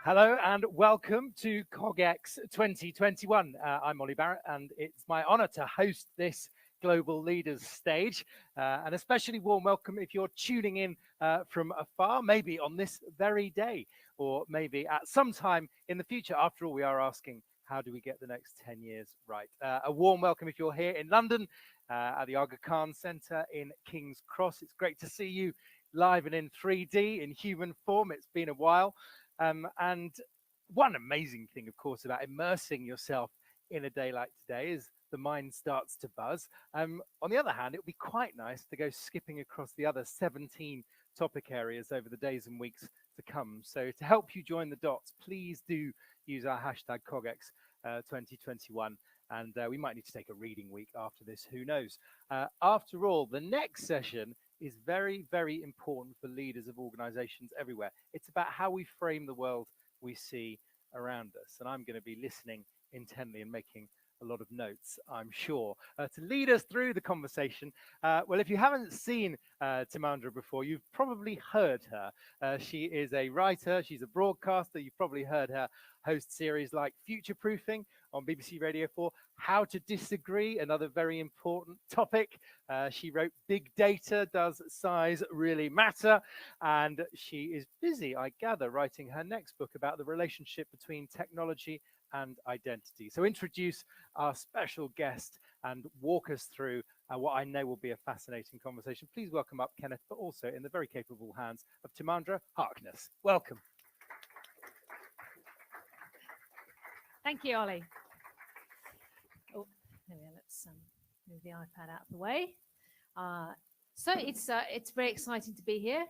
Hello and welcome to CogX 2021. I'm Ollie Barrett and it's my honor to host this Global Leaders stage. An especially warm welcome if you're tuning in from afar, maybe on this very day, or maybe at some time in the future. After all, we are asking, how do we get the next 10 years right? A warm welcome if you're here in London at the Aga Khan Centre in King's Cross. It's great to see you live and in 3D, in human form. It's been a while. And one amazing thing, of course, about immersing yourself in a day like today is the mind starts to buzz. On the other hand, it would be quite nice to go skipping across the other 17 topic areas over the days and weeks to come. So to help you join the dots, please do use our hashtag CogX 2021. And we might need to take a reading week after this, who knows. After all, the next session is very, very important for leaders of organizations everywhere. It's about how we frame the world we see around us. And I'm going to be listening intently and making a lot of notes, I'm sure. To lead us through the conversation, well, if you haven't seen Timandra before, you've probably heard her. She is a writer, she's a broadcaster. You've probably heard her host series like Future Proofing on BBC Radio 4, How to Disagree, another very important topic. She wrote Big Data, Does Size Really Matter? And she is busy, I gather, writing her next book about the relationship between technology and identity. So introduce our special guest and walk us through what I know will be a fascinating conversation. Please welcome up Kenneth, but also in the very capable hands of Timandra Harkness. Welcome. Thank you, Ollie. Oh, there we are. Let's move the iPad out of the way. So it's very exciting to be here,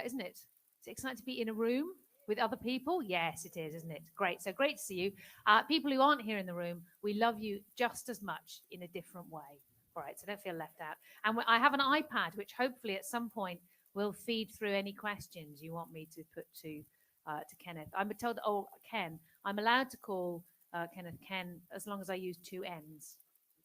isn't it? It's exciting to be in a room with other people. Yes, it is, isn't it? Great. So great to see you. People who aren't here in the room, we love you just as much in a different way. All right, so don't feel left out. And I have an iPad, which hopefully at some point will feed through any questions you want me to put to Kenneth. I'm told, Ken, I'm allowed to call Kenneth Ken as long as I use two N's.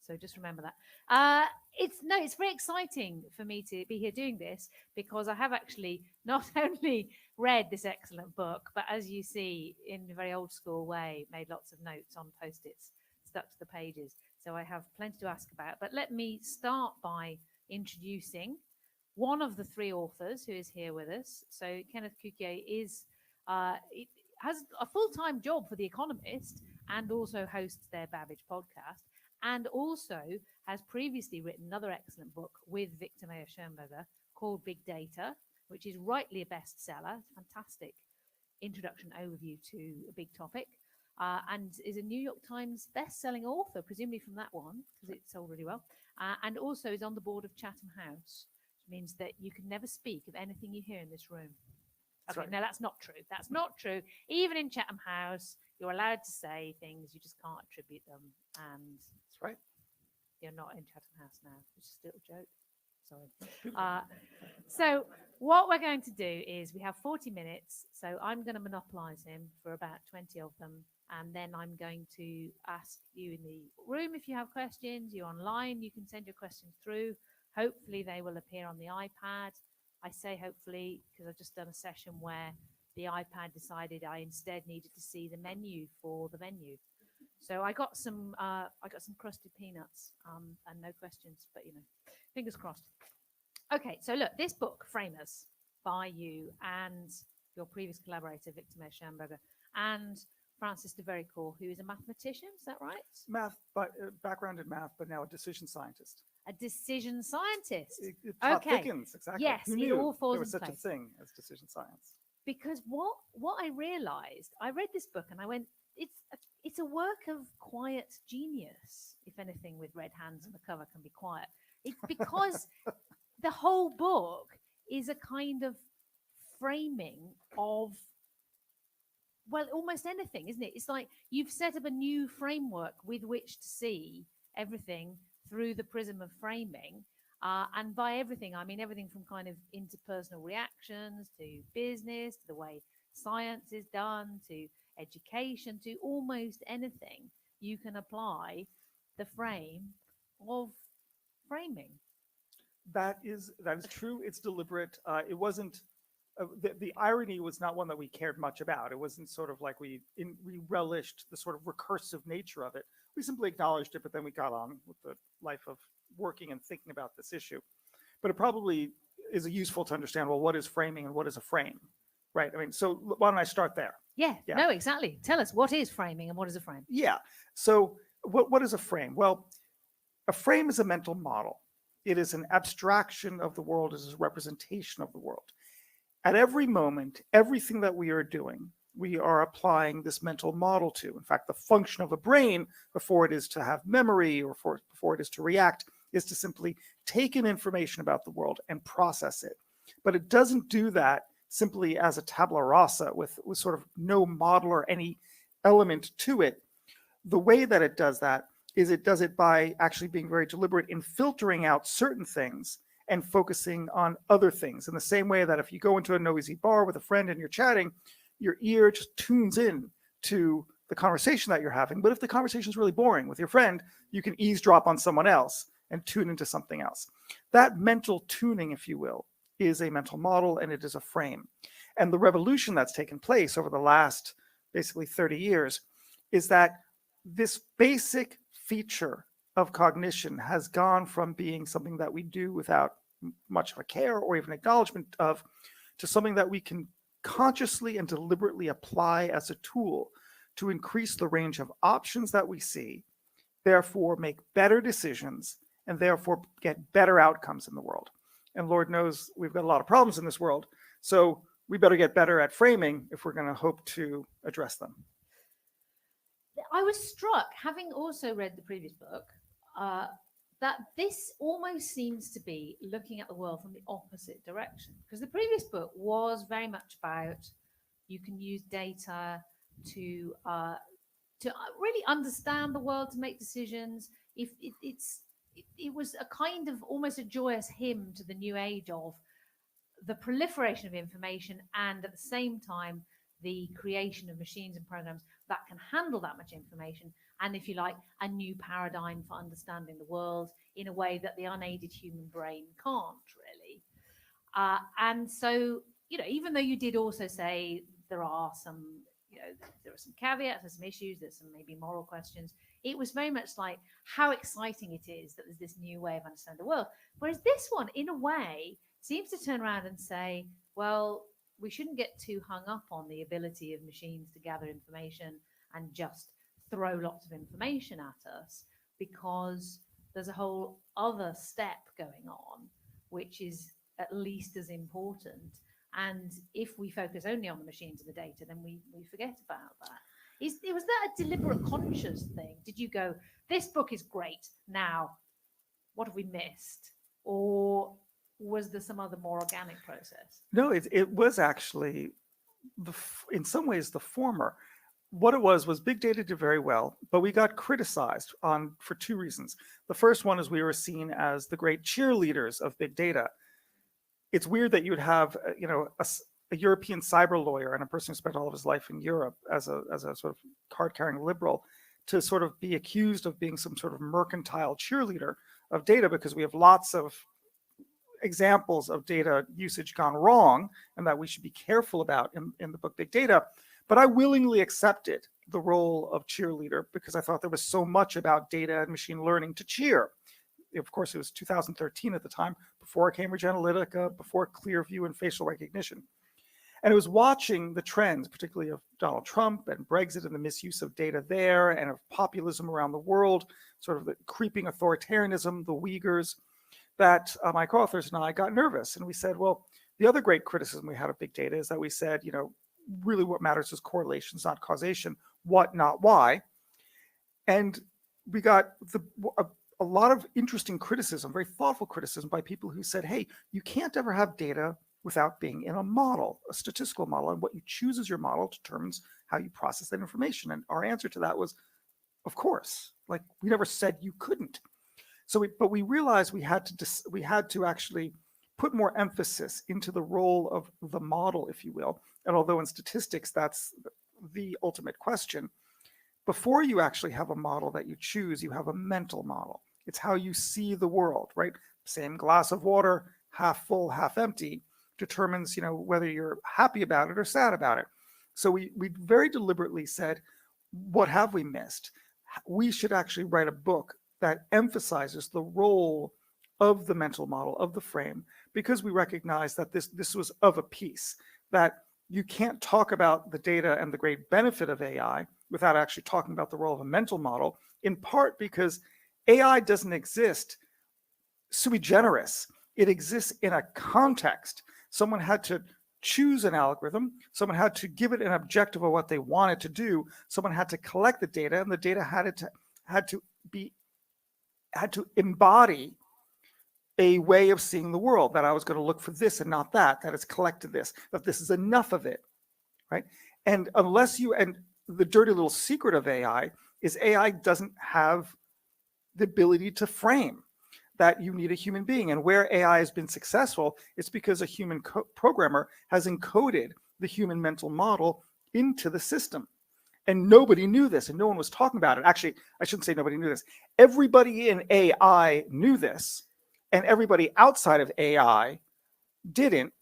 So just remember that. It's very exciting for me to be here doing this because I have actually not only read this excellent book, but as you see, in a very old school way, made lots of notes on Post-its stuck to the pages. So I have plenty to ask about. But let me start by introducing one of the three authors who is here with us. So Kenneth Cukier has a full-time job for The Economist and also hosts their Babbage podcast, and also has previously written another excellent book with Victor Mayer-Schonberger called Big Data, which is rightly a bestseller. It's a fantastic introduction overview to a big topic, and is a New York Times best-selling author, presumably from that one, because it sold really well, and also is on the board of Chatham House, which means that you can never speak of anything you hear in this room. Okay, no, that's not true. That's not true. Even in Chatham House, you're allowed to say things, you just can't attribute them. And that's right. You're not in Chatham House now. It's just a little joke. Sorry. So what we're going to do is we have 40 minutes. So I'm going to monopolize him for about 20 of them. And then I'm going to ask you in the room if you have questions. You're online, you can send your questions through. Hopefully they will appear on the iPad. I say hopefully because I've just done a session where the iPad decided I instead needed to see the menu for the venue. So I got some crusted peanuts and no questions, but fingers crossed. Okay, so look, this book, Framers, by you and your previous collaborator, Victor Mayer-Schonberger, and Francis de Vericourt, who is a mathematician, is that right? Math, but background in math, but now a decision scientist. A decision scientist. Plot thickens, exactly. Yes, Who it knew all falls there was in such place. a thing as decision science? Because what I realized, I read this book and I went, it's a work of quiet genius, if anything with red hands on the cover can be quiet. It's because the whole book is a kind of framing of, well, almost anything, isn't it? It's like you've set up a new framework with which to see everything through the prism of framing. And by everything, I mean everything from kind of interpersonal reactions to business, to the way science is done, to education, to almost anything you can apply the frame of framing. That is true. It's deliberate. It wasn't the irony was not one that we cared much about. It wasn't sort of like we relished the sort of recursive nature of it. We simply acknowledged it, but then we got on with the life of working and thinking about this issue. But it probably is useful to understand, well, what is framing and what is a frame, right? I mean, so why don't I start there? Yeah, no, exactly. Tell us, what is framing and what is a frame? Yeah, so what is a frame? Well, a frame is a mental model. It is an abstraction of the world as a representation of the world. At every moment, everything that we are doing, we are applying this mental model to. In fact, the function of a brain, before it is to have memory or before it is to react, is to simply take in information about the world and process it. But it doesn't do that simply as a tabula rasa with sort of no model or any element to it. The way that it does that is it does it by actually being very deliberate in filtering out certain things and focusing on other things. In the same way that if you go into a noisy bar with a friend and you're chatting, your ear just tunes in to the conversation that you're having. But if the conversation is really boring with your friend, you can eavesdrop on someone else and tune into something else. That mental tuning, if you will, is a mental model, and it is a frame. And the revolution that's taken place over the last basically 30 years is that this basic feature of cognition has gone from being something that we do without much of a care or even acknowledgement of, to something that we can consciously and deliberately apply as a tool to increase the range of options that we see, therefore make better decisions, and therefore get better outcomes in the world. And Lord knows we've got a lot of problems in this world, so we better get better at framing if we're going to hope to address them. I was struck, having also read the previous book, that this almost seems to be looking at the world from the opposite direction. Because the previous book was very much about you can use data to really understand the world, to make decisions. If it was a kind of almost a joyous hymn to the new age of the proliferation of information, and at the same time the creation of machines and programs that can handle that much information, and if you like, a new paradigm for understanding the world in a way that the unaided human brain can't really. And so, even though you did also say there are some, there are some caveats, there's some issues, there's some maybe moral questions, it was very much like how exciting it is that there's this new way of understanding the world. Whereas this one, in a way, seems to turn around and say, well, we shouldn't get too hung up on the ability of machines to gather information and just throw lots of information at us, because there's a whole other step going on, which is at least as important. And if we focus only on the machines and the data, then we forget about that. Was that a deliberate conscious thing? Did you go, this book is great, now what have we missed? Or was there some other more organic process? No, it was actually, in some ways, the former. What it was big data did very well, but we got criticized for two reasons. The first one is we were seen as the great cheerleaders of big data. It's weird that you would have, a European cyber lawyer and a person who spent all of his life in Europe as a sort of card-carrying liberal to sort of be accused of being some sort of mercantile cheerleader of data, because we have lots of examples of data usage gone wrong and that we should be careful about in the book Big Data. But I willingly accepted the role of cheerleader because I thought there was so much about data and machine learning to cheer. Of course, it was 2013 at the time, before Cambridge Analytica, before Clearview and facial recognition. And it was watching the trends, particularly of Donald Trump and Brexit and the misuse of data there, and of populism around the world, sort of the creeping authoritarianism, the Uyghurs, that my co-authors and I got nervous. And we said, well, the other great criticism we had of big data is that we said, really what matters is correlations, not causation. What, not why. And we got a lot of interesting criticism, very thoughtful criticism by people who said, hey, you can't ever have data without being in a model, a statistical model, and what you choose as your model determines how you process that information. And our answer to that was, of course, like we never said you couldn't. But we realized we had to actually put more emphasis into the role of the model, if you will. And although in statistics, that's the ultimate question, before you actually have a model that you choose, you have a mental model. It's how you see the world, right? Same glass of water, half full, half empty, determines, whether you're happy about it or sad about it. So we very deliberately said, what have we missed? We should actually write a book that emphasizes the role of the mental model, of the frame, because we recognize that this was of a piece, that you can't talk about the data and the great benefit of AI without actually talking about the role of a mental model, in part because AI doesn't exist sui generis. It exists in a context. Someone had to choose an algorithm. Someone had to give it an objective of what they wanted to do. Someone had to collect the data, and the data had to embody a way of seeing the world, that I was going to look for this and not that it's collected this, that this is enough of it, right? And and the dirty little secret of AI is AI doesn't have the ability to frame, that you need a human being. And where AI has been successful, it's because a human programmer has encoded the human mental model into the system. And nobody knew this, and no one was talking about it. Actually, I shouldn't say nobody knew this. Everybody in AI knew this, and everybody outside of AI didn't.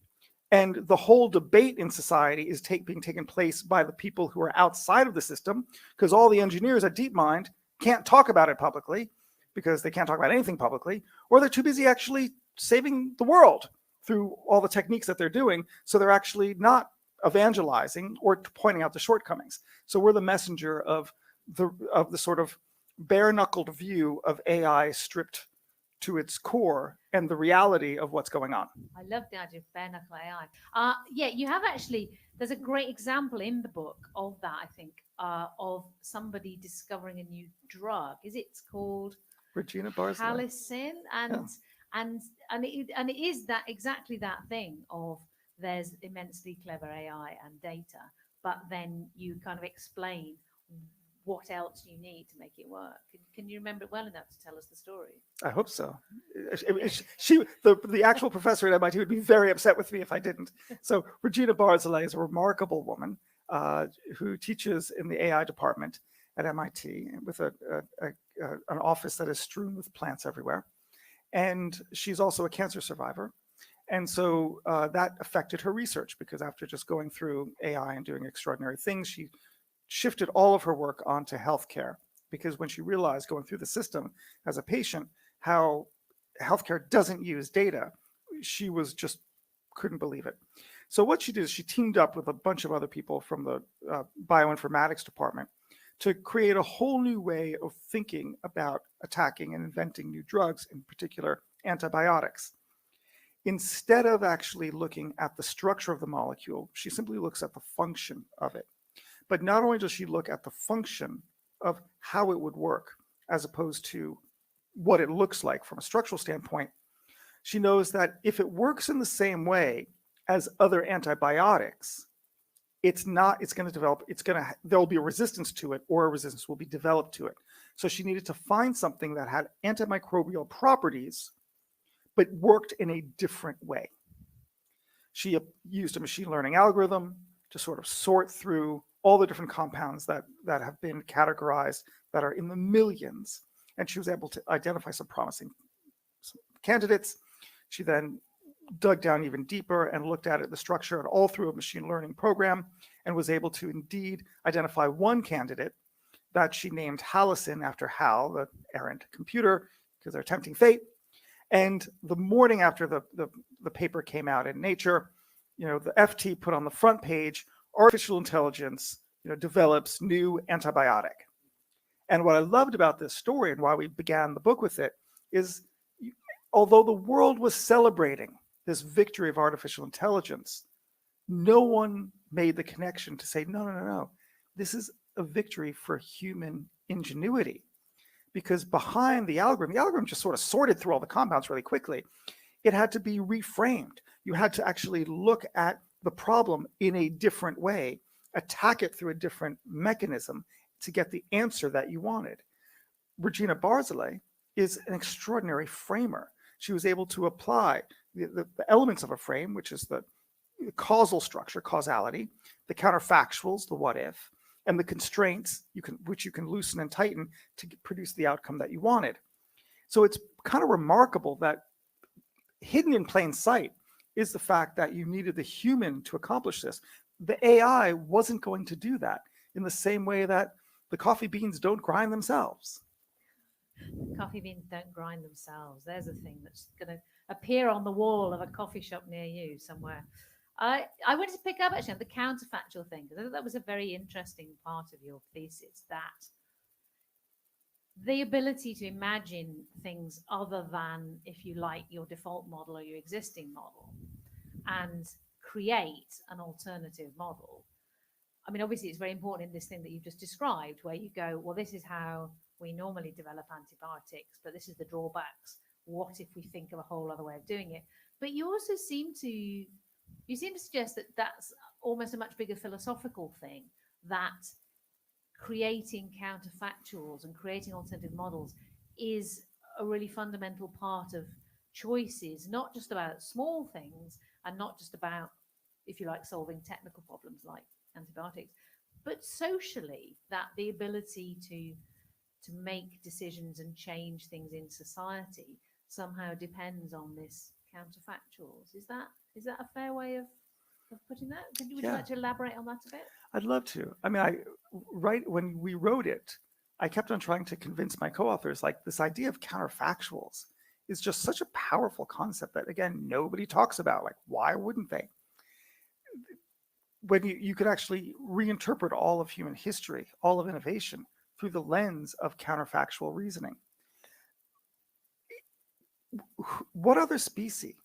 And the whole debate in society is being taken place by the people who are outside of the system, because all the engineers at DeepMind can't talk about it publicly, because they can't talk about anything publicly, or they're too busy actually saving the world through all the techniques that they're doing. So they're actually not evangelizing or pointing out the shortcomings. So we're the messenger of the sort of bare-knuckled view of AI stripped to its core and the reality of what's going on. I love the idea of bare knuckle AI. Yeah, you have actually, there's a great example in the book of that, I think, of somebody discovering a new drug. It's called Regina Barzilay. And it is that exactly that thing of there's immensely clever AI and data, but then you kind of explain what else you need to make it work. Can you remember it well enough to tell us the story? I hope so. The actual professor at MIT would be very upset with me if I didn't. So Regina Barzilay is a remarkable woman who teaches in the AI department at MIT with an office that is strewn with plants everywhere. And she's also a cancer survivor. And so that affected her research, because after just going through AI and doing extraordinary things, she shifted all of her work onto healthcare, because when she realized going through the system as a patient how healthcare doesn't use data, she was just couldn't believe it. So what she did is she teamed up with a bunch of other people from the bioinformatics department to create a whole new way of thinking about attacking and inventing new drugs, in particular antibiotics. Instead of actually looking at the structure of the molecule, she simply looks at the function of it. But not only does she look at the function of how it would work, as opposed to what it looks like from a structural standpoint, she knows that if it works in the same way as other antibiotics, there'll be a resistance to it, or a resistance will be developed to it. So she needed to find something that had antimicrobial properties, but worked in a different way. She used a machine learning algorithm to sort of sort through all the different compounds that have been categorized, that are in the millions. And she was able to identify some promising candidates. She then dug down even deeper and looked at it, the structure, and all through a machine learning program, and was able to indeed identify one candidate that she named Halcyon, after Hal, the errant computer, because they're tempting fate. And the morning after the paper came out in Nature, the FT put on the front page, artificial intelligence, develops new antibiotic. And what I loved about this story, and why we began the book with it, is although the world was celebrating this victory of artificial intelligence, no one made the connection to say, no, this is a victory for human ingenuity. Because behind the algorithm just sort of sorted through all the compounds really quickly. It had to be reframed. You had to actually look at the problem in a different way, attack it through a different mechanism to get the answer that you wanted. Regina Barzilay is an extraordinary framer. She was able to apply the elements of a frame, which is the causal structure, causality, the counterfactuals, the what if, and the constraints which you can loosen and tighten to produce the outcome that you wanted. So it's kind of remarkable that hidden in plain sight is the fact that you needed the human to accomplish this. The AI wasn't going to do that in the same way that the coffee beans don't grind themselves. Coffee beans don't grind themselves. There's a thing that's going to appear on the wall of a coffee shop near you somewhere. I wanted to pick up actually on the counterfactual thing, because I thought that was a very interesting part of your thesis, that the ability to imagine things other than, if you like, your default model or your existing model, and create an alternative model. I mean, obviously, it's very important in this thing that you've just described, where you go, well, this is how we normally develop antibiotics, but this is the drawbacks. What if we think of a whole other way of doing it? But you also seem to suggest that that's almost a much bigger philosophical thing, that creating counterfactuals and creating alternative models is a really fundamental part of choices, not just about small things and not just about, if you like, solving technical problems like antibiotics, but socially, that the ability to make decisions and change things in society somehow depends on this counterfactuals. Is that a fair way of putting that? Would you like to elaborate on that a bit? I'd love to. I mean, when we wrote it, I kept on trying to convince my co-authors, like, this idea of counterfactuals is just such a powerful concept that, again, nobody talks about. Like, why wouldn't they? When you could actually reinterpret all of human history, all of innovation, through the lens of counterfactual reasoning. What other species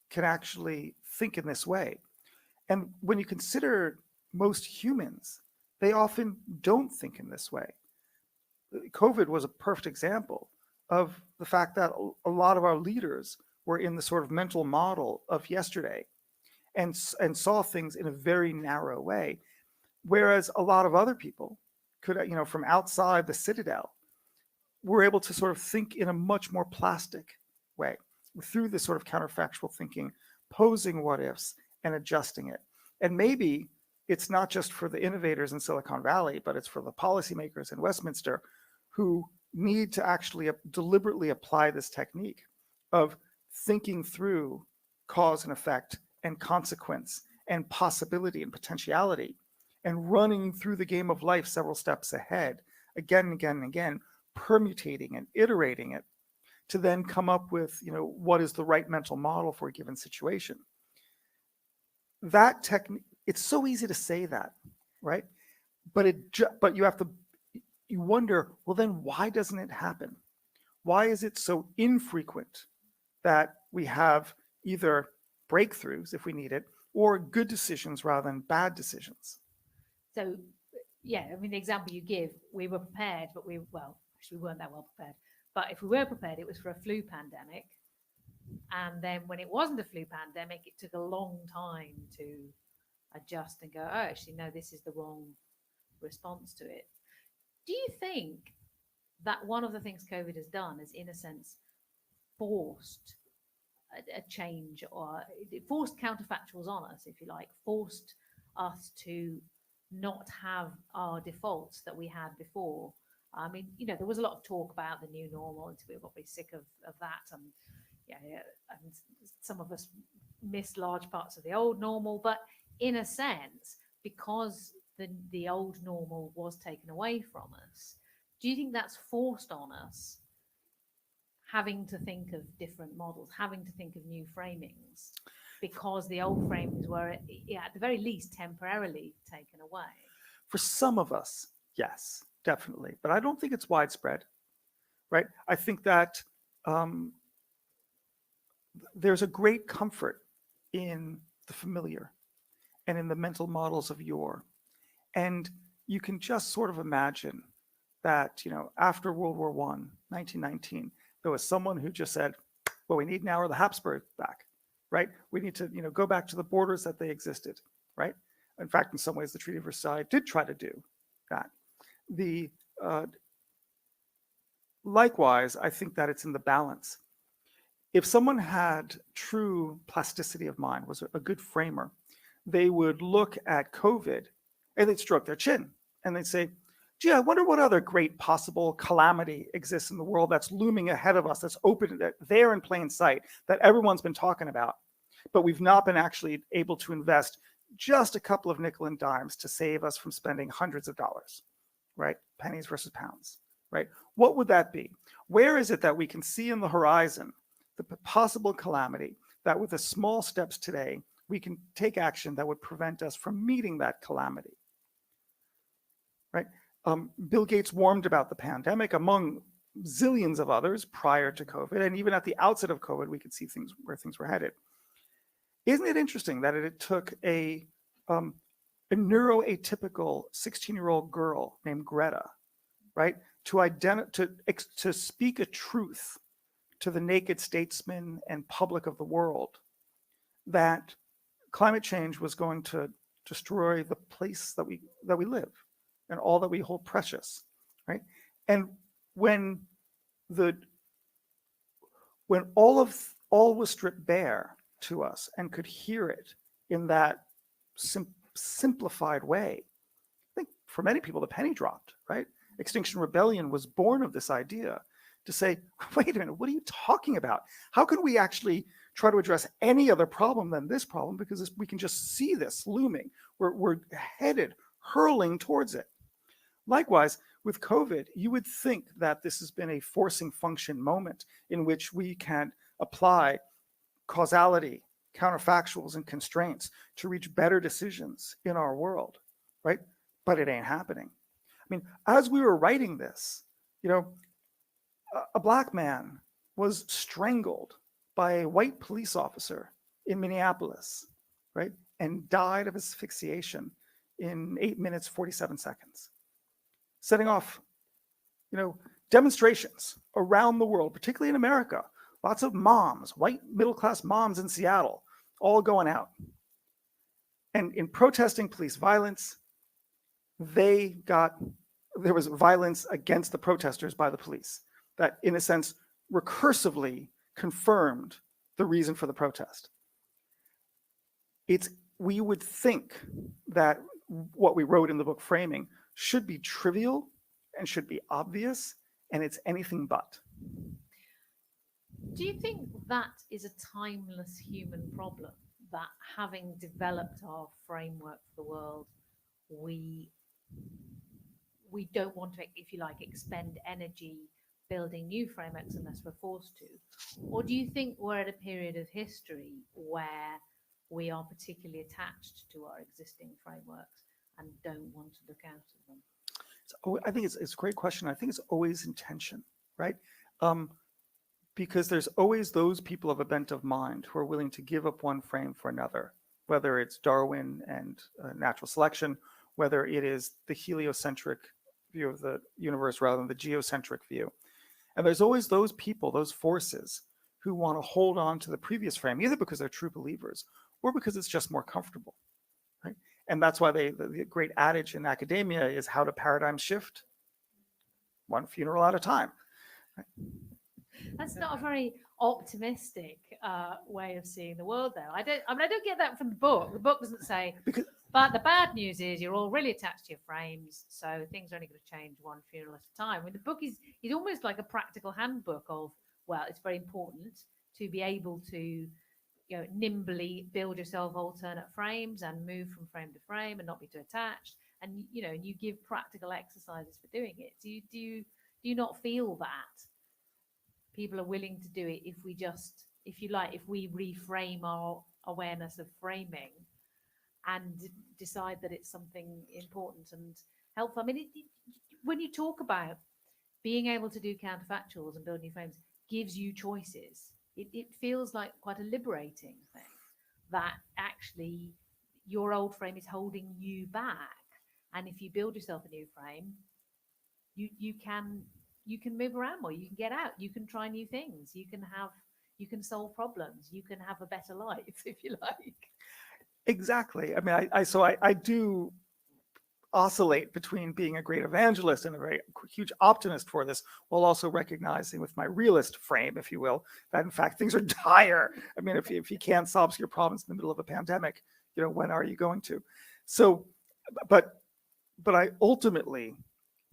can actually think in this way? And when you consider most humans, they often don't think in this way. COVID was a perfect example of the fact that a lot of our leaders were in the sort of mental model of yesterday and saw things in a very narrow way, whereas a lot of other people could, from outside the citadel, were able to sort of think in a much more plastic way through this sort of counterfactual thinking, posing what ifs and adjusting it. And maybe it's not just for the innovators in Silicon Valley, but it's for the policymakers in Westminster who need to actually deliberately apply this technique of thinking through cause and effect and consequence and possibility and potentiality, and running through the game of life several steps ahead, again and again and again, permutating and iterating it to then come up with, what is the right mental model for a given situation. That technique, it's so easy to say that, right? But you wonder, well, then why doesn't it happen? Why is it so infrequent that we have either breakthroughs, if we need it, or good decisions rather than bad decisions? So, yeah, I mean, the example you give, we were prepared, but we weren't that well prepared. But if we were prepared, it was for a flu pandemic. And then when it wasn't a flu pandemic, it took a long time to adjust and go, oh, actually, no, this is the wrong response to it. Do you think that one of the things COVID has done is, in a sense, forced a change, or it forced counterfactuals on us, if you like, forced us to not have our defaults that we had before? I mean, there was a lot of talk about the new normal, and we got very sick of that. And and some of us missed large parts of the old normal. But in a sense, because the old normal was taken away from us, do you think that's forced on us having to think of different models, having to think of new framings, because the old framings were, at the very least, temporarily taken away? For some of us, yes, definitely. But I don't think it's widespread, right? I think that there's a great comfort in the familiar and in the mental models of yore. And you can just sort of imagine that, after World War I, 1919, there was someone who just said, what we need now are the Habsburgs back, right? We need to, go back to the borders that they existed, right? In fact, in some ways, the Treaty of Versailles did try to do that. Likewise, I think that it's in the balance. If someone had true plasticity of mind, was a good framer, they would look at COVID and they'd stroke their chin and they'd say, gee, I wonder what other great possible calamity exists in the world that's looming ahead of us, that's open, there in plain sight, that everyone's been talking about. but we've not been actually able to invest just a couple of nickel and dimes to save us from spending hundreds of dollars, right? Pennies versus pounds, right? What would that be? Where is it that we can see in the horizon the possible calamity that with the small steps today, we can take action that would prevent us from meeting that calamity, right? Bill Gates warned about the pandemic among zillions of others prior to COVID, and even at the outset of COVID, we could see where things were headed. Isn't it interesting that it took a neuroatypical 16-year-old girl named Greta, right, to speak a truth to the naked statesmen and public of the world that climate change was going to destroy the place that we live and all that we hold precious, right? And when all was stripped bare to us and could hear it in that simplified way, I think for many people the penny dropped, right? Extinction Rebellion was born of this idea to say, wait a minute, what are you talking about? How can we actually try to address any other problem than this problem? Because we can just see this looming. We're headed, hurling towards it. Likewise, with COVID, you would think that this has been a forcing function moment in which we can apply causality, counterfactuals, and constraints to reach better decisions in our world, right? But it ain't happening. I mean, as we were writing this, a black man was strangled by a white police officer in Minneapolis, right? And died of asphyxiation in 8 minutes, 47 seconds. Setting off, demonstrations around the world, particularly in America. Lots of moms, white middle-class moms in Seattle, all going out. And in protesting police violence, there was violence against the protesters by the police that, in a sense, recursively confirmed the reason for the protest. We would think that what we wrote in the book Framing should be trivial and should be obvious, and it's anything but. Do you think that is a timeless human problem, that having developed our framework for the world, we don't want to, if you like, expend energy building new frameworks unless we're forced to? Or do you think we're at a period of history where we are particularly attached to our existing frameworks and don't want to look out of them? I think it's a great question. I think it's always in tension, right? Because there's always those people of a bent of mind who are willing to give up one frame for another, whether it's Darwin and natural selection, whether it is the heliocentric view of the universe rather than the geocentric view. And there's always those people, those forces, who want to hold on to the previous frame, either because they're true believers or because it's just more comfortable, right? And that's why the great adage in academia is how to paradigm shift one funeral at a time. Right? That's not a very optimistic way of seeing the world, though. I don't get that from the book. The book doesn't say, but the bad news is you're all really attached to your frames, so things are only going to change one funeral at a time. When the book is almost like a practical handbook of, well, it's very important to be able to nimbly build yourself alternate frames and move from frame to frame and not be too attached. And you give practical exercises for doing it. Do you not feel that people are willing to do it if we reframe our awareness of framing and decide that it's something important and helpful? I mean, when you talk about being able to do counterfactuals and build new frames gives you choices. It feels like quite a liberating thing, that actually your old frame is holding you back, and if you build yourself a new frame, you can move around more, you can get out, you can try new things, you can solve problems, you can have a better life, if you like. Exactly. I mean, I do oscillate between being a great evangelist and a very huge optimist for this, while also recognizing with my realist frame, if you will, that in fact things are dire. I mean, if you can't solve your problems in the middle of a pandemic, when are you going to? So, but I ultimately,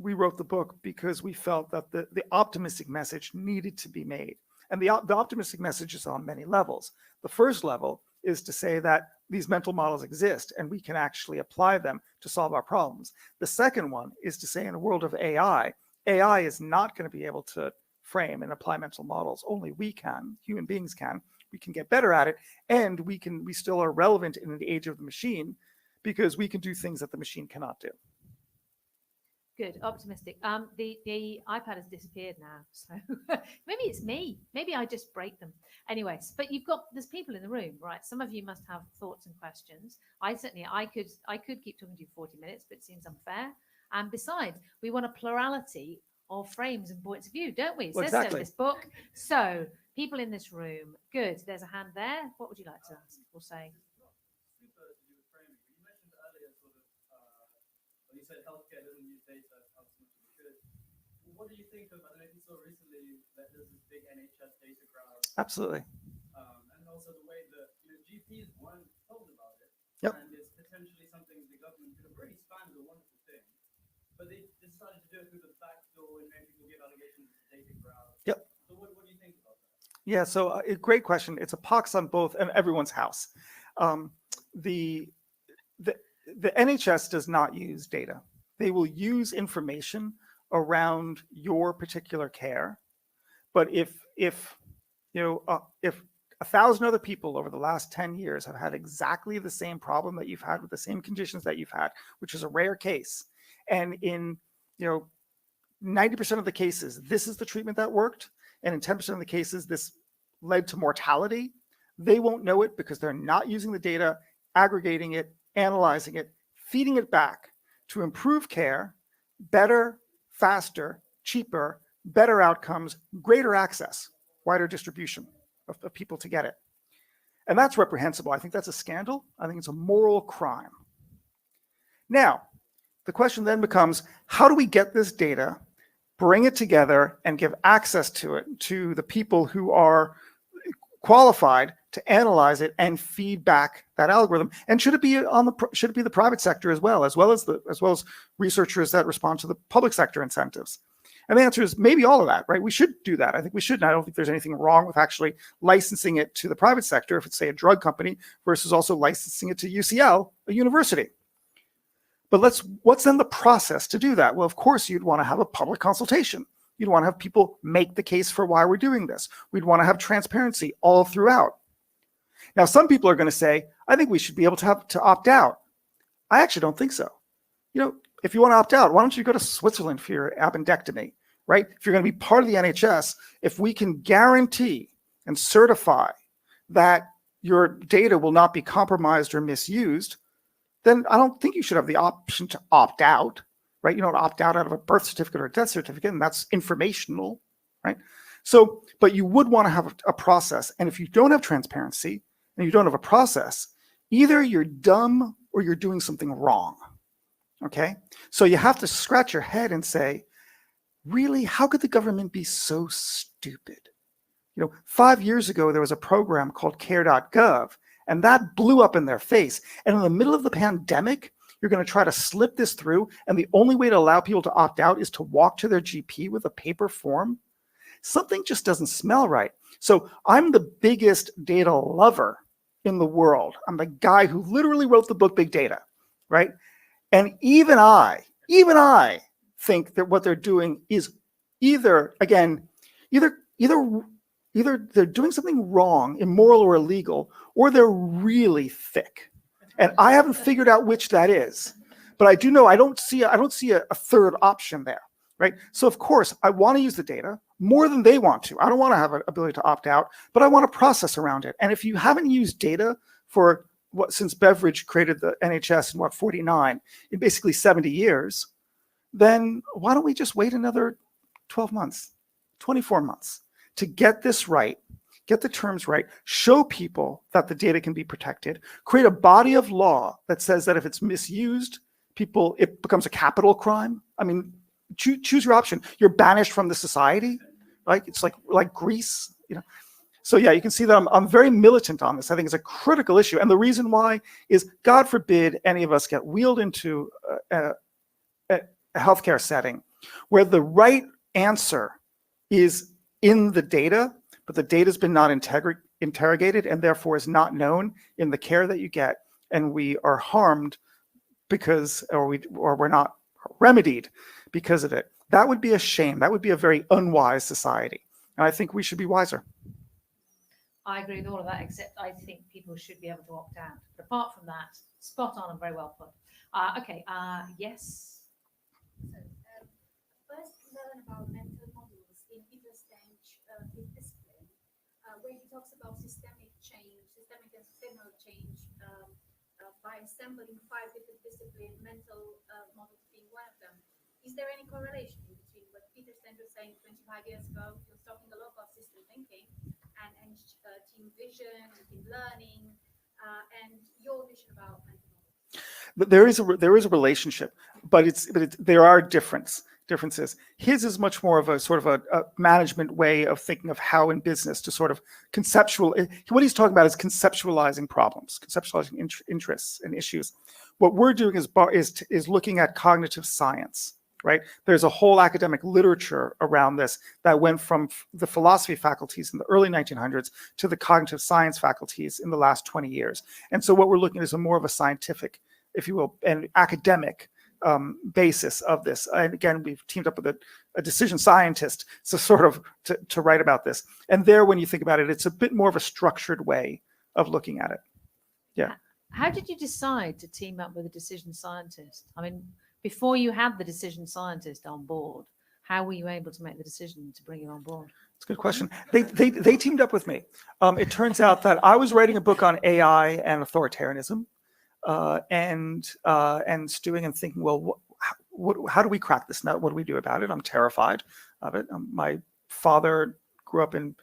we wrote the book because we felt that the optimistic message needed to be made. And the optimistic message is on many levels. The first level is to say that these mental models exist and we can actually apply them to solve our problems. The second one is to say in a world of AI, AI is not going to be able to frame and apply mental models. Only we can, human beings can. We can get better at it, and we still are relevant in the age of the machine because we can do things that the machine cannot do. Good, optimistic. The iPad has disappeared now, so maybe it's me. Maybe I just break them. Anyways, but there's people in the room, right? Some of you must have thoughts and questions. I could keep talking to you 40 minutes, but it seems unfair. And besides, we want a plurality of frames and points of view, don't we? It says so in this book. So people in this room, good. There's a hand there. What would you like to ask or say? You said healthcare doesn't use data as much as it should. What do you think of, I don't know if you saw recently that there's this big NHS data crowd. Absolutely. And also the way that GPs weren't told about it. Yep. And it's potentially something the government could have really spanned a wonderful thing. But they decided to do it through the back door and make people give allegations to the data crowd. Yep. So what do you think about that? Yeah, so a great question. It's a pox on both and everyone's house. The NHS does not use data. They will use information around your particular care. But if 1,000 other people over the last 10 years have had exactly the same problem that you've had with the same conditions that you've had, which is a rare case, and in 90% of the cases, this is the treatment that worked, and in 10% of the cases, this led to mortality, they won't know it because they're not using the data, aggregating it, analyzing it, feeding it back to improve care, better, faster, cheaper, better outcomes, greater access, wider distribution of people to get it. And that's reprehensible. I think that's a scandal. I think it's a moral crime. Now, the question then becomes, how do we get this data, bring it together, and give access to it to the people who are qualified to analyze it and feed back that algorithm? And should it be the private sector as well as researchers that respond to the public sector incentives? And the answer is maybe all of that, right? We should do that. I think we should. And I don't think there's anything wrong with actually licensing it to the private sector if it's, say, a drug company versus also licensing it to UCL, a university. But what's then the process to do that? Well, of course, you'd want to have a public consultation. You'd want to have people make the case for why we're doing this. We'd want to have transparency all throughout. Now, some people are going to say, I think we should be able to opt out. I actually don't think so. If you want to opt out, why don't you go to Switzerland for your appendectomy, right? If you're going to be part of the NHS, if we can guarantee and certify that your data will not be compromised or misused, then I don't think you should have the option to opt out, right? You don't opt out of a birth certificate or a death certificate, and that's informational, right? So, but you would want to have a process. And if you don't have transparency and you don't have a process, either you're dumb or you're doing something wrong, okay? So you have to scratch your head and say, really, how could the government be so stupid? 5 years ago, there was a program called care.gov, and that blew up in their face. And in the middle of the pandemic, you're going to try to slip this through, and the only way to allow people to opt out is to walk to their GP with a paper form? Something just doesn't smell right. So I'm the biggest data lover in the world. I'm the guy who literally wrote the book Big Data, right? And even I think that what they're doing is either they're doing something wrong, immoral or illegal, or they're really thick. And I haven't figured out which that is. But I do know I don't see a third option there, right? So of course, I want to use the data more than they want to. I don't want to have an ability to opt out, but I want to process around it. And if you haven't used data for since Beveridge created the NHS in 49, in basically 70 years, then why don't we just wait another 12 months, 24 months to get this right, get the terms right, show people that the data can be protected, create a body of law that says that if it's misused, it becomes a capital crime. I mean, choose your option. You're banished from the society, right? It's like Greece, So yeah, you can see that I'm very militant on this. I think it's a critical issue. And the reason why is, God forbid any of us get wheeled into a healthcare setting where the right answer is in the data, but the data's been not interrogated and therefore is not known in the care that you get, and we are harmed because, or we're not remedied because of it. That would be a shame. That would be a very unwise society. And I think we should be wiser. I agree with all of that, except I think people should be able to opt out. But apart from that, spot on and very well put. Yes. So, first, learn about mental models in Peter Stench, his discipline, where he talks about systemic change, systemic and sustainable change, by assembling 5 different disciplines, mental models being one of them. Is there any correlation between what Peter Stench was saying 25 years ago? He was talking a lot about system thinking and team vision and team learning, and your vision about mental models. But there is a relationship, but there are differences. His is much more of a sort of a management way of thinking of how in business to sort of what he's talking about is conceptualizing problems, conceptualizing interests and issues. What we're doing is looking at cognitive science, right? There's a whole academic literature around this that went from the philosophy faculties in the early 1900s to the cognitive science faculties in the last 20 years. And so what we're looking at is more of a scientific, if you will, and academic basis of this. And again, we've teamed up with a decision scientist to write about this. And there, when you think about it, it's a bit more of a structured way of looking at it. Yeah. How did you decide to team up with a decision scientist? I mean, before you had the decision scientist on board, how were you able to make the decision to bring him on board? It's a good question. They teamed up with me. It turns out that I was writing a book on AI and authoritarianism, and stewing and thinking, well, how do we crack this nut? What do we do about it? I'm terrified of it. My father grew up in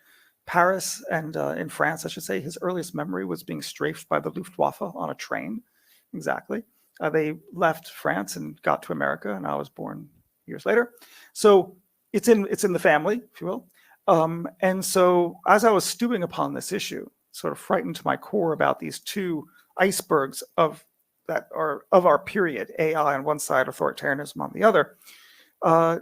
Paris and in France, I should say. His earliest memory was being strafed by the Luftwaffe on a train. Exactly. They left France and got to America, and I was born years later. So it's in the family, if you will. And so as I was stewing upon this issue, sort of frightened to my core about these two icebergs of our period, AI on one side, authoritarianism on the other,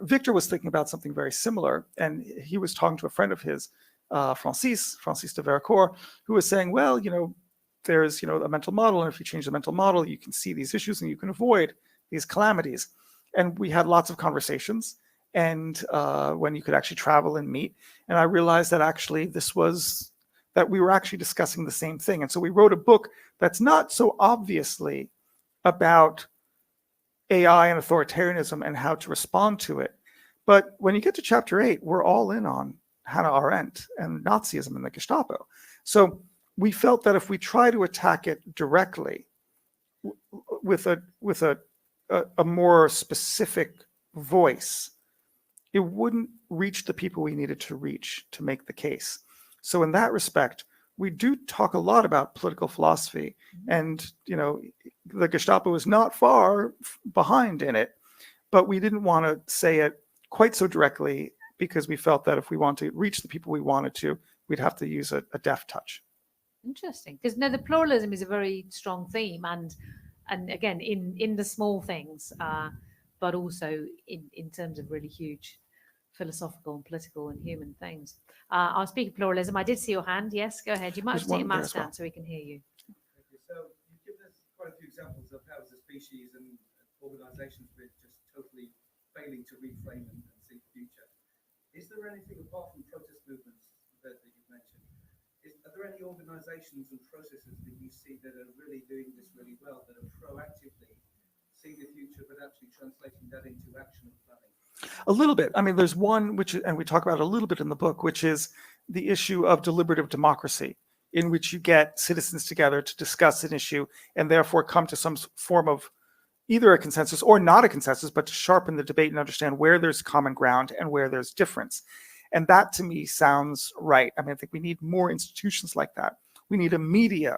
Victor was thinking about something very similar, and he was talking to a friend of his, Francis de Vericourt, who was saying, well, there's a mental model, and if you change the mental model, you can see these issues and you can avoid these calamities. And we had lots of conversations, and when you could actually travel and meet, and I realized that actually that we were actually discussing the same thing. And so we wrote a book that's not so obviously about AI and authoritarianism and how to respond to it. But when you get to chapter 8, we're all in on Hannah Arendt and Nazism and the Gestapo. So we felt that if we try to attack it directly with a more specific voice, it wouldn't reach the people we needed to reach to make the case. So in that respect, we do talk a lot about political philosophy, and the Gestapo is not far behind in it, but we didn't want to say it quite so directly because we felt that if we want to reach the people we wanted to, we'd have to use a deft touch. Interesting, because the pluralism is a very strong theme, and again in the small things, but also in terms of really huge philosophical and political and human things. I'll speak of pluralism. I did see your hand. Yes, go ahead. You might have to take your mask down so we can hear you. Thank you. So you've given us quite a few examples of how as a species and organisations we're just totally failing to reframe and see the future. Is there anything apart from protest movements that you've mentioned? Are there any organisations and processes that you see that are really doing this really well, that are proactively seeing the future but actually translating that into action and planning? A little bit. I mean, there's one and we talk about a little bit in the book, which is the issue of deliberative democracy, in which you get citizens together to discuss an issue and therefore come to some form of either a consensus or not a consensus, but to sharpen the debate and understand where there's common ground and where there's difference. And that to me sounds right. I mean, I think we need more institutions like that. We need a media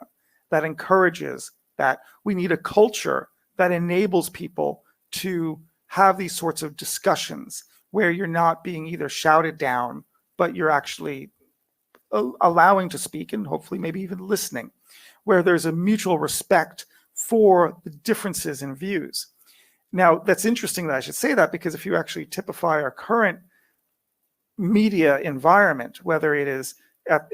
that encourages that. We need a culture that enables people to have these sorts of discussions where you're not being either shouted down, but you're actually allowing to speak and hopefully maybe even listening, where there's a mutual respect for the differences in views. Now, that's interesting that I should say that, because if you actually typify our current media environment, whether it is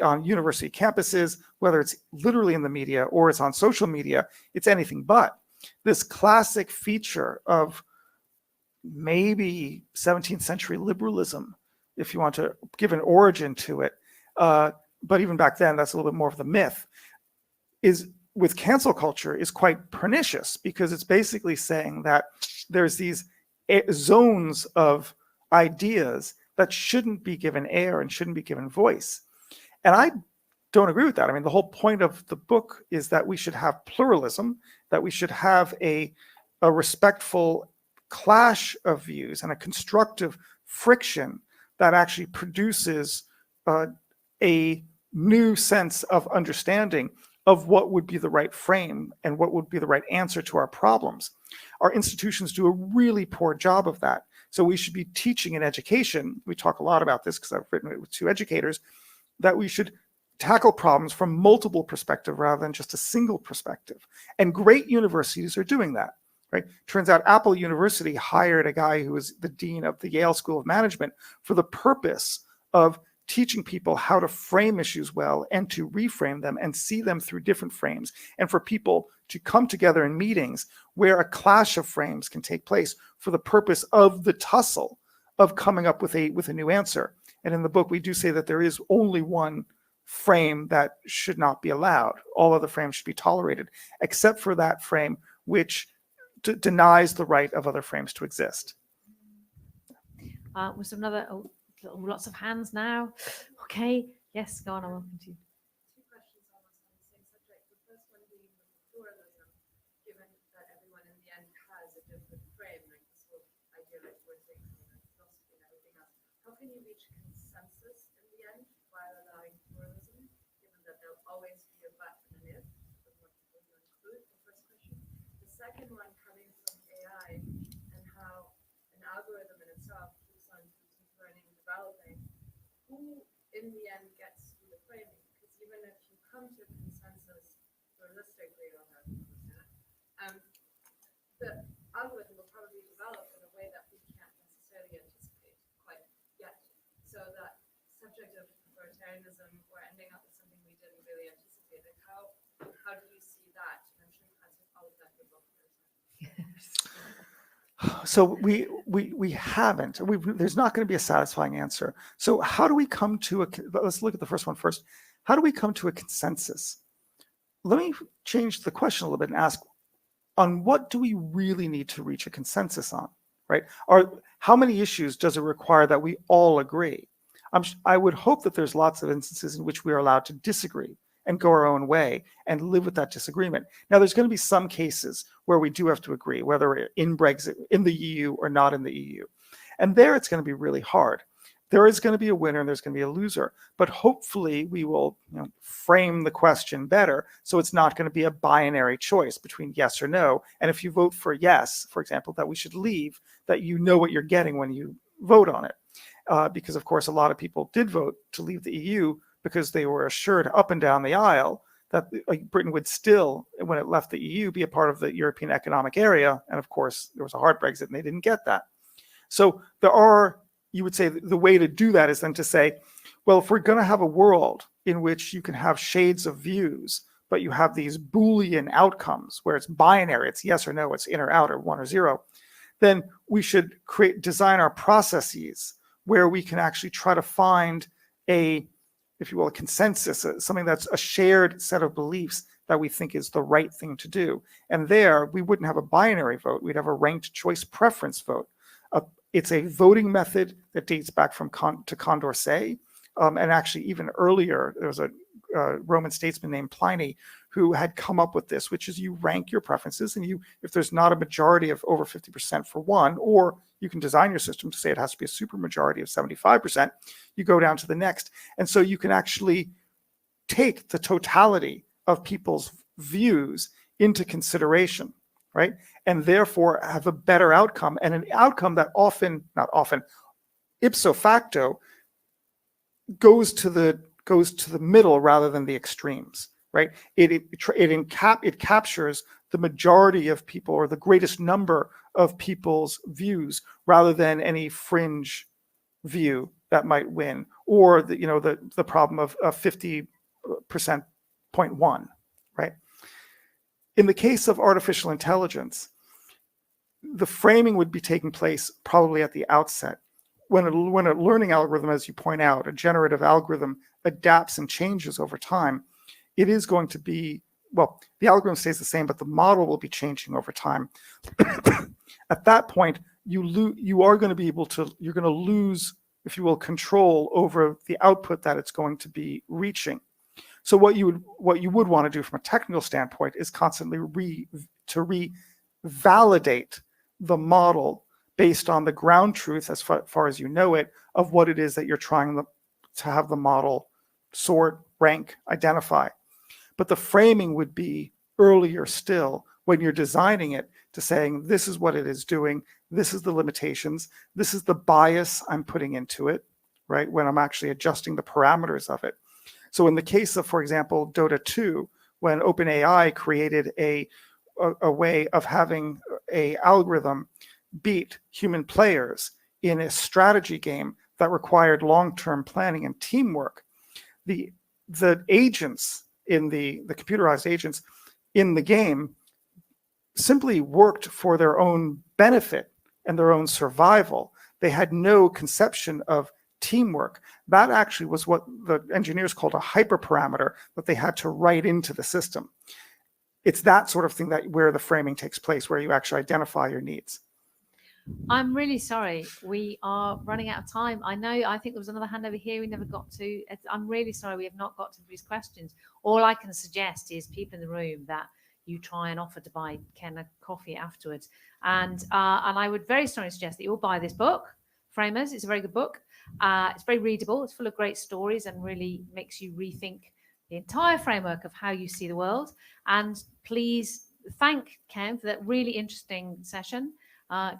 on university campuses, whether it's literally in the media or it's on social media, it's anything but. This classic feature of maybe 17th century liberalism, if you want to give an origin to it, but even back then, that's a little bit more of the myth, is with cancel culture is quite pernicious, because it's basically saying that there's these zones of ideas that shouldn't be given air and shouldn't be given voice. And I don't agree with that. I mean, the whole point of the book is that we should have pluralism, that we should have a respectful clash of views and a constructive friction that actually produces a new sense of understanding of what would be the right frame and what would be the right answer to our problems. Our institutions do a really poor job of that. So we should be teaching in education. We talk a lot about this because I've written it with 2 educators, that we should tackle problems from multiple perspectives rather than just a single perspective. And great universities are doing that, right? Turns out Apple University hired a guy who was the dean of the Yale School of Management for the purpose of teaching people how to frame issues well and to reframe them and see them through different frames, and for people to come together in meetings where a clash of frames can take place for the purpose of the tussle of coming up with a new answer. And in the book, we do say that there is only one frame that should not be allowed. All other frames should be tolerated, except for that frame which denies the right of other frames to exist. Was another, lots of hands now. Okay, yes, go on, I'm welcome to you. Two questions almost on the same subject. The first one being pluralism, given that everyone in the end has a different frame, like this whole idea that we're saying, philosophy and everything else. How can you reach consensus in the end while allowing pluralism, given that there'll always be a but and an if, but what will you include? The first question. The second one coming from AI and how an algorithm in itself keeps on learning and developing, who in the end gets to the framing? Because even if you come to a consensus realistically on that, the algorithm will probably develop in a way that we can't necessarily anticipate quite yet. So that subject of authoritarianism or ending up with something we didn't really anticipate, like how do you see that? And I'm sure you answered all of that in the book. So we haven't. There's not going to be a satisfying answer. So how do we come to let's look at the first one first. How do we come to a consensus? Let me change the question a little bit and ask, on what do we really need to reach a consensus on, right? How many issues does it require that we all agree? I would hope that there's lots of instances in which we are allowed to disagree and go our own way and live with that disagreement. Now, there's going to be some cases where we do have to agree, whether in Brexit, in the EU or not in the EU. And there it's going to be really hard. There is going to be a winner and there's going to be a loser. But hopefully we will frame the question better so it's not going to be a binary choice between yes or no. And if you vote for yes, for example, that we should leave, that you know what you're getting when you vote on it. Because, of course, a lot of people did vote to leave the EU because they were assured up and down the aisle that Britain would still, when it left the EU, be a part of the European Economic Area. And of course, there was a hard Brexit and they didn't get that. So you would say the way to do that is then to say, well, if we're going to have a world in which you can have shades of views, but you have these Boolean outcomes where it's binary, it's yes or no, it's in or out or 1 or 0, then we should design our processes where we can actually try to find if you will, a consensus, something that's a shared set of beliefs that we think is the right thing to do. And there, we wouldn't have a binary vote. We'd have a ranked choice preference vote. It's a voting method that dates back to Condorcet. And actually, even earlier, there was a Roman statesman named Pliny who had come up with this, which is you rank your preferences, and if there's not a majority of over 50% for one, or you can design your system to say it has to be a supermajority of 75%, you go down to the next. And so you can actually take the totality of people's views into consideration, right? And therefore have a better outcome, and an outcome that not often, ipso facto, goes to the middle rather than the extremes, right? It captures the majority of people or the greatest number of people's views rather than any fringe view that might win or the problem of 50% 0.1, right? In the case of artificial intelligence, the framing would be taking place probably at the outset. When a learning algorithm, as you point out, a generative algorithm adapts and changes over time, it is going to be, well, the algorithm stays the same, but the model will be changing over time. At that point, you are going to be able to, you're going to lose, if you will, control over the output that it's going to be reaching. So what you would want to do from a technical standpoint is constantly revalidate the model based on the ground truth, as far as you know it, of what it is that you're trying to have the model sort, rank, identify. But the framing would be earlier still, when you're designing it, to saying, this is what it is doing, this is the limitations, this is the bias I'm putting into it, right, when I'm actually adjusting the parameters of it. So in the case of, for example, Dota 2, when OpenAI created a way of having an algorithm beat human players in a strategy game that required long-term planning and teamwork, the agents in the computerized agents in the game simply worked for their own benefit and their own survival. They had no conception of teamwork. That actually was what the engineers called a hyperparameter that they had to write into the system. It's that sort of thing where the framing takes place, where you actually identify your needs. I'm really sorry. We are running out of time. I think there was another hand over here we never got to. I'm really sorry we have not got to these questions. All I can suggest is people in the room that you try and offer to buy Ken a coffee afterwards. And I would very strongly suggest that you all buy this book, Framers. It's a very good book. It's very readable. It's full of great stories and really makes you rethink the entire framework of how you see the world. And please thank Ken for that really interesting session.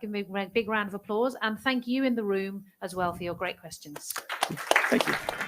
Give me a big round of applause, and thank you in the room as well for your great questions. Thank you.